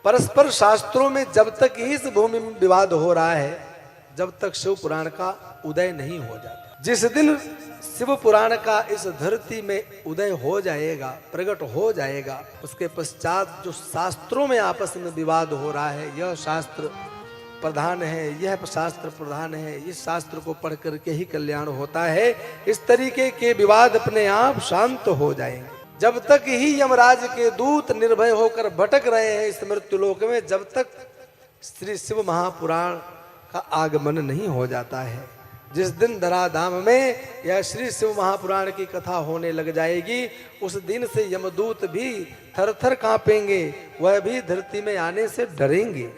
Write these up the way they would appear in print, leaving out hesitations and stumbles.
परस्पर शास्त्रों में जब तक ही इस भूमि में विवाद हो रहा है, जब तक शिव पुराण का उदय नहीं हो जाता। जिस दिन शिव पुराण का इस धरती में उदय हो जाएगा, प्रकट हो जाएगा, उसके पश्चात जो शास्त्रों में आपस में विवाद हो रहा है, यह शास्त्र प्रधान है, यह शास्त्र प्रधान है, इस शास्त्र को पढ़ करके ही कल्याण होता है, इस तरीके के विवाद अपने आप शांत हो जाएंगे। जब तक ही यमराज के दूत निर्भय होकर भटक रहे हैं इस मृत्युलोक में, जब तक श्री शिव महापुराण का आगमन नहीं हो जाता है। जिस दिन धराधाम में यह श्री शिव महापुराण की कथा होने लग जाएगी, उस दिन से यमदूत भी थर थर कांपेंगे, वह भी धरती में आने से डरेंगे।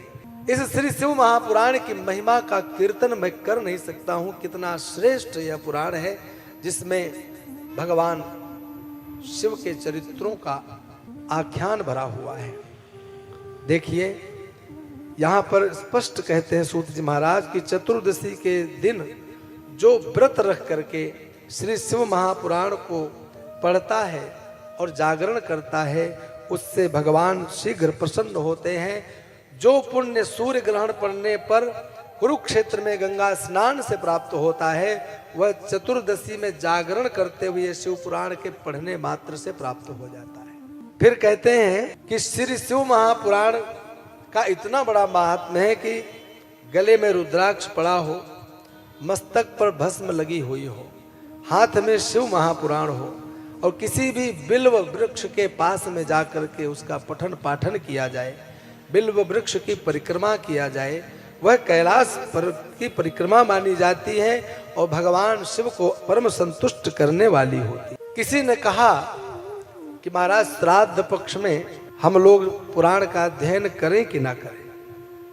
इस श्री शिव महापुराण की महिमा का कीर्तन मैं कर नहीं सकता हूं। कितना श्रेष्ठ यह पुराण है, जिसमें भगवान शिव के चरित्रों का आख्यान भरा हुआ है। देखिए, यहां पर स्पष्ट कहते हैं सूत जी महाराज की चतुर्दशी के दिन जो व्रत रख करके श्री शिव महापुराण को पढ़ता है और जागरण करता है, उससे भगवान शीघ्र प्रसन्न होते हैं। जो पुण्य सूर्य ग्रहण पड़ने पर कुरुक्षेत्र में गंगा स्नान से प्राप्त होता है, वह चतुर्दशी में जागरण करते हुए शिव पुराण के पढ़ने मात्र से प्राप्त हो जाता है। फिर कहते हैं कि श्री शिव महापुराण का इतना बड़ा महात्म्य है कि गले में रुद्राक्ष पड़ा हो, मस्तक पर भस्म लगी हुई हो, हाथ में शिव महापुराण हो और किसी भी बिल्व वृक्ष के पास में जाकर के उसका पठन पाठन किया जाए, बिल्व वृक्ष की परिक्रमा किया जाए, वह कैलाश पर की परिक्रमा मानी जाती है और भगवान शिव को परम संतुष्ट करने वाली होती। किसी ने कहा कि महाराज श्राद्ध पक्ष में हम लोग पुराण का अध्ययन करें कि ना करें,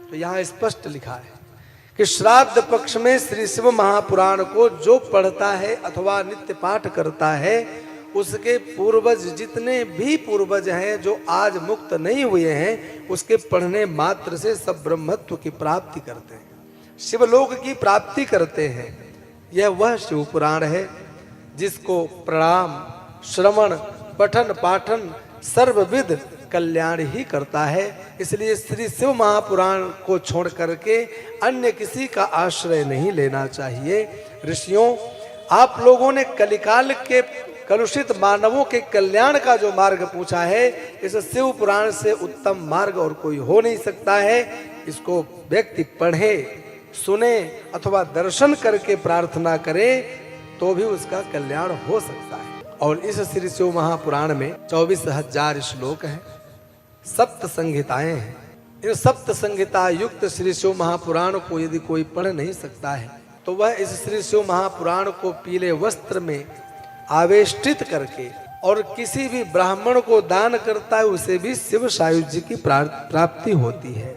तो यहाँ स्पष्ट लिखा है कि श्राद्ध पक्ष में श्री शिव महापुराण को जो पढ़ता है अथवा नित्य पाठ करता है, उसके पूर्वज जितने भी पूर्वज हैं जो आज मुक्त नहीं हुए हैं, उसके पढ़ने मात्र से सब ब्रह्मत्व की प्राप्ति करते हैं, शिवलोक की प्राप्ति करते हैं। यह वह शिव पुराण है जिसको प्रणाम, श्रवण, पठन पाठन सर्वविध कल्याण ही करता है। इसलिए श्री शिव महापुराण को छोड़ करके अन्य किसी का आश्रय नहीं लेना चाहिए। ऋषियों, आप लोगों ने कलिकाल के कलुषित मानवों के कल्याण का जो मार्ग पूछा है, इस शिव पुराण से उत्तम मार्ग और कोई हो नहीं सकता है। इसको व्यक्ति पढ़े, सुने अथवा दर्शन करके प्रार्थना करे तो भी उसका कल्याण हो सकता है। और इस श्री शिव महापुराण में 24,000 श्लोक हैं, सप्त संहिताएं हैं। इन सप्त संहिता युक्त श्री शिव महापुराण को यदि कोई पढ़ नहीं सकता है, तो वह इस श्री शिव महापुराण को पीले वस्त्र में आवेष्टित करके और किसी भी ब्राह्मण को दान करता है, उसे भी शिव सायुज्य की प्राप्ति होती है।